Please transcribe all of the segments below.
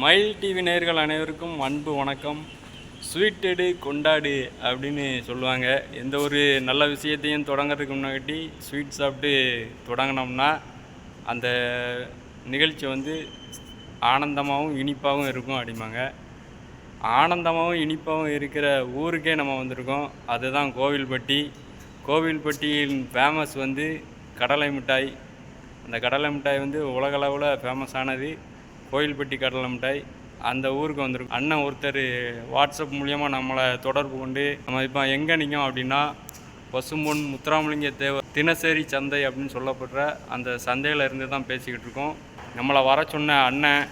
மயில் டிவி நேயர்கள் அனைவருக்கும் அன்பு வணக்கம். ஸ்வீட் எடு கொண்டாடு அப்படின்னு சொல்லுவாங்க. எந்த ஒரு நல்ல விஷயத்தையும் தொடங்கிறதுக்கு முன்னாடி ஸ்வீட் சாப்பிட்டு தொடங்கினோம்னா அந்த நிகழ்ச்சி வந்து ஆனந்தமாகவும் இனிப்பாகவும் இருக்கும் அப்படிம்பாங்க. ஆனந்தமாகவும் இனிப்பாகவும் இருக்கிற ஊருக்கே நம்ம வந்திருக்கோம். அதுதான் கோவில்பட்டி. கோவில்பட்டியின் ஃபேமஸ் வந்து கடலை மிட்டாய். அந்த கடலை மிட்டாய் வந்து உலகளவில் ஃபேமஸானது கோவில்பட்டி கடலை மிட்டாய். அந்த ஊருக்கு வந்திருக்கும். அண்ணன் ஒருத்தர் வாட்ஸ்அப் மூலியமாக நம்மளை தொடர்பு கொண்டு நம்ம இப்போ எங்கே நிற்கும் அப்படின்னா பசும்பொன் முத்துராமலிங்க தேவர் தினசரி சந்தை அப்படின்னு சொல்லப்படுற அந்த சந்தையில் இருந்து தான் பேசிக்கிட்டு இருக்கோம். நம்மளை வர சொன்ன அண்ணன்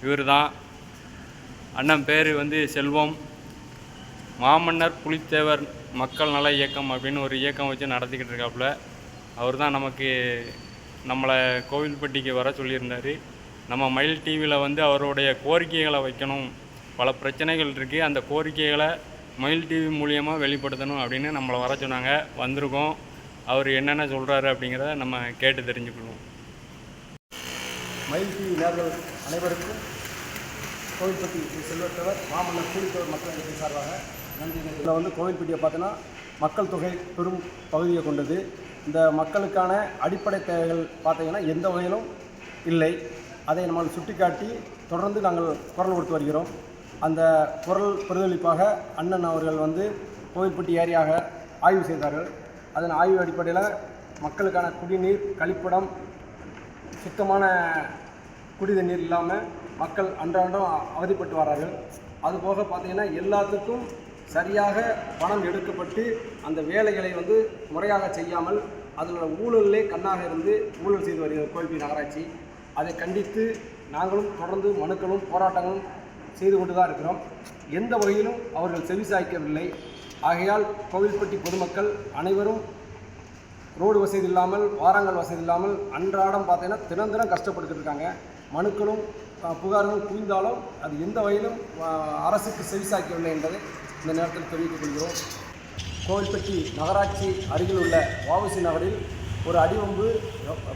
இவர் தான். அண்ணன் பேர் வந்து செல்வம். மாமன்னர் புலித்தேவர் மக்கள் நல இயக்கம் அப்படின்னு ஒரு இயக்கம் வச்சு நடத்திக்கிட்டு இருக்காப்புல. அவர் தான் நம்மளை கோவில்பட்டிக்கு வர சொல்லியிருந்தார். நம்ம மயில் டிவியில் வந்து அவருடைய கோரிக்கைகளை வைக்கணும், பல பிரச்சனைகள் இருக்குது, அந்த கோரிக்கைகளை மயில் டிவி மூலியமாக வெளிப்படுத்தணும் அப்படின்னு நம்மளை வர சொன்னாங்க. வந்திருக்கோம். அவர் என்னென்ன சொல்கிறாரு அப்படிங்கிறத நம்ம கேட்டு தெரிஞ்சுக்கணும். மயில் டிவி நேயர்கள் அனைவருக்கும் கோவில்பட்டி செல்வத்தேவர் மாமன்னர் புலித்தேவர் மக்கள் இயக்கத்தின் சார்பாக நன்றி. இதில் வந்து கோவில்பட்டியை பார்த்தோன்னா மக்கள் தொகை பெரும் பகுதியை கொண்டது. இந்த மக்களுக்கான அடிப்படை தேவைகள் பார்த்திங்கன்னா எந்த வகையிலும் இல்லை. அதை நம்ம சுட்டிக்காட்டி தொடர்ந்து நாங்கள் குரல் கொடுத்து வருகிறோம். அந்த குரல் பிரதிபலிப்பாக அண்ணன் அவர்கள் வந்து கோவில்பட்டி ஏரியாக ஆய்வு செய்தார்கள். அதன் ஆய்வு அடிப்படையில் மக்களுக்கான குடிநீர், கழிப்பிடம், சுத்தமான குடிநீர் இல்லாமல் மக்கள் அன்றாடம் அவதிப்பட்டு வரார்கள். அதுபோக பார்த்திங்கன்னா எல்லாத்துக்கும் சரியாக பணம் எடுக்கப்பட்டு அந்த வேலைகளை வந்து முறையாக செய்யாமல் அதில் ஊழலே கண்ணாக இருந்து ஊழல் செய்து வருகிறது கோவில்பட்டி நகராட்சி. அதை கண்டித்து நாங்களும் தொடர்ந்து மனுக்களும் போராட்டங்களும் செய்து கொண்டு தான் இருக்கிறோம். எந்த வகையிலும் அவர்கள் செவிசாய்க்கவில்லை. ஆகையால் கோவில்பட்டி பொதுமக்கள் அனைவரும் ரோடு வசதி இல்லாமல், வாராங்கல் வசதி இல்லாமல் அன்றாடம் பார்த்தீங்கன்னா தினம் கஷ்டப்பட்டுக்கிட்டு இருக்காங்க. மனுக்களும் புகார்களும் குவிந்தாலும் அது எந்த வகையிலும் அரசுக்கு செவிசாய்க்கவில்லை என்பதை இந்த நேரத்தில் தெரிவித்துக் கொள்கிறோம். கோவில்பட்டி நகராட்சி அருகில் உள்ள வஉசி நகரில் ஒரு அடிவம்பு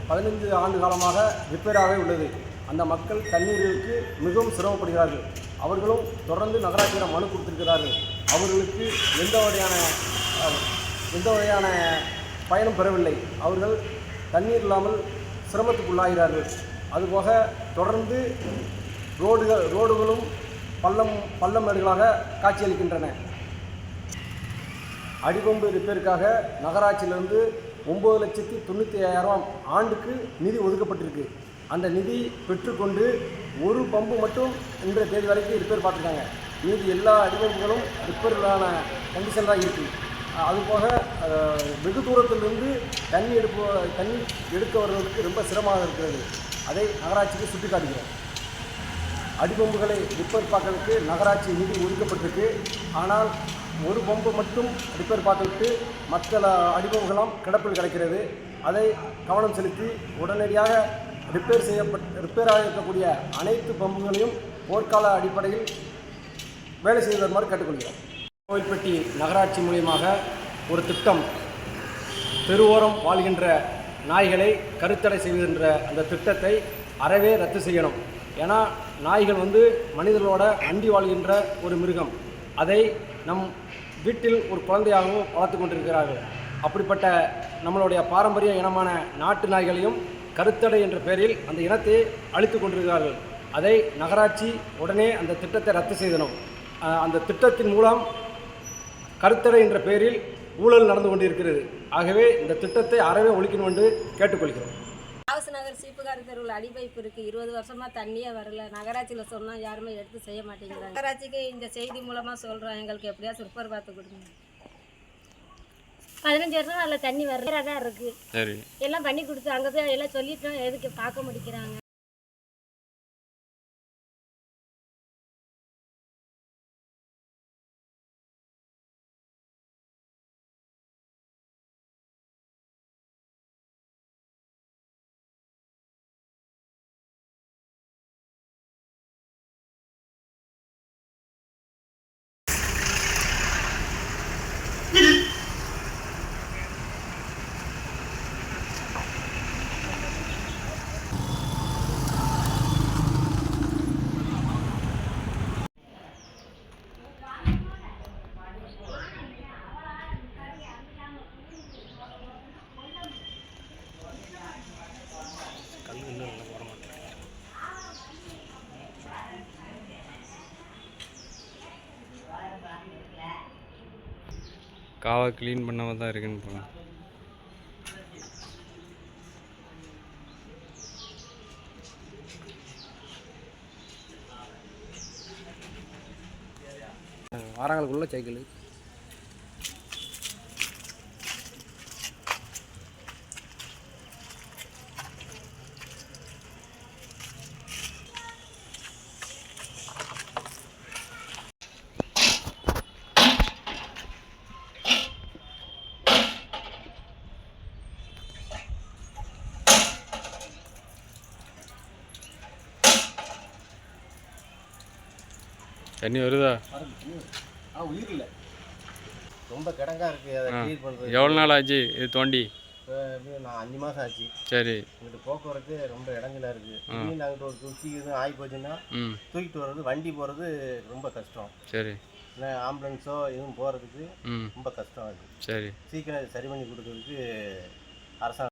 15 ஆண்டு காலமாக ரிப்பேராகவே உள்ளது. அந்த மக்கள் தண்ணீருக்கு மிகவும் சிரமப்படுகிறார்கள். அவர்களும் தொடர்ந்து நகராட்சியிடம் மனு கொடுத்திருக்கிறார்கள். அவர்களுக்கு எந்த வகையான பயனும் பெறவில்லை. அவர்கள் தண்ணீர் இல்லாமல் சிரமத்துக்குள்ளாகிறார்கள். அதுபோக தொடர்ந்து ரோடுகளும் பள்ளம் மேடுகளாக காட்சியளிக்கின்றன. அடிபம்பு ரிப்பேருக்காக நகராட்சியிலிருந்து 9,95,000 ஆண்டுக்கு நிதி ஒதுக்கப்பட்டிருக்கு. அந்த நிதி பெற்றுக்கொண்டு ஒரு பம்பு மட்டும் இன்றைய தேதி வரைக்கும் ரிப்பேர் பார்த்துருக்காங்க. மீதி எல்லா அடிபம்புகளும் ரிப்பேர்களான கண்டிஷன் தான் இருக்குது. அதுபோக வெகு தூரத்திலிருந்து தண்ணி எடுக்க வருவதற்கு ரொம்ப சிரமமாக இருக்கிறது. அதை நகராட்சிக்கு சுட்டிக்காட்டுகிறோம். அடிபம்புகளை ரிப்பேர் பார்க்கறதுக்கு நகராட்சி நிதி ஒதுக்கப்பட்டிருக்கு. ஆனால் ஒரு பம்பு மட்டும் ரிப்பேர் பார்த்துவிட்டு மற்ற அடிபம்புகளும் கிடப்பில் கிடைக்கிறது. அதை கவனம் செலுத்தி உடனடியாக ரிப்பேராக இருக்கக்கூடிய அனைத்து பம்புகளையும் போர்க்கால அடிப்படையில் வேலை செய்து வருமாறு கேட்டுக்கொள்கிறோம். கோவில்பட்டி நகராட்சி மூலியமாக ஒரு திட்டம், தெருவோரம் வாழ்கின்ற நாய்களை கருத்தடை செய்கின்ற அந்த திட்டத்தை அறவே ரத்து செய்யணும். ஏன்னா நாய்கள் வந்து மனிதர்களோட அண்டி வாழ்கின்ற ஒரு மிருகம். அதை நம் வீட்டில் ஒரு குழந்தையாகவும் வளர்த்து கொண்டிருக்கிறார்கள். அப்படிப்பட்ட நம்மளுடைய பாரம்பரிய இனமான நாட்டு நாய்களையும் கருத்தடை என்ற பெயரில் அந்த இனத்தை அழித்து கொண்டிருக்கிறார்கள். அதை நகராட்சி உடனே அந்த திட்டத்தை ரத்து செய்தணும். அந்த திட்டத்தின் மூலம் கருத்தடை என்ற பெயரில் ஊழல் நடந்து கொண்டிருக்கிறது. ஆகவே இந்த திட்டத்தை அறவே ஒழிக்கணும் என்று கேட்டுக்கொள்கிறோம். ஆவச நகர் சீப்புகார தெருவில் அடிபைப்பு இருக்குது. 20 வருஷமாக தண்ணியே வரல. நகராட்சியில் சொன்னால் யாருமே எடுத்து செய்ய மாட்டேங்கிறாங்க. நகராட்சிக்கு இந்த செய்தி மூலமாக சொல்கிறோம், எங்களுக்கு எப்படியா ரிப்பேர் பார்த்து கொடுங்க. 15 வருஷம் அதில் தண்ணி வரல தான் இருக்குது. எல்லாம் பண்ணி கொடுத்து அங்கே போய் எல்லாம் சொல்லிட்டோம், எதுக்கு பார்க்க முடிக்கிறாங்க. காவை க்ளீன் பண்ணாமல் தான் இருக்குன்னு போகலாம். வாரங்களுக்குள்ள சைக்கிள் தண்ணி வருதா? உயிர் இல்லை. ரொம்ப கிடங்கா இருக்குது. அதை க்ளீன் பண்ணுறது எவ்வளோ நாள் ஆச்சு இது தோண்டி? இப்போ எப்படியும் நான் 5 மாதம் ஆச்சு. சரி. இங்கிட்டு போக்குவரத்து ரொம்ப இடங்களாக இருக்குது. திடீர்னு அங்கிட்டு ஒரு தூக்கி எதுவும் ஆகி போச்சுன்னா தூக்கிட்டு வர்றது, வண்டி போகிறது ரொம்ப கஷ்டம். சரி. இல்லை ஆம்புலன்ஸோ எதுவும் போகிறதுக்கு ரொம்ப கஷ்டம் அது. சரி. சீக்கிரம் சரி பண்ணி கொடுக்கறதுக்கு அரசாங்கம்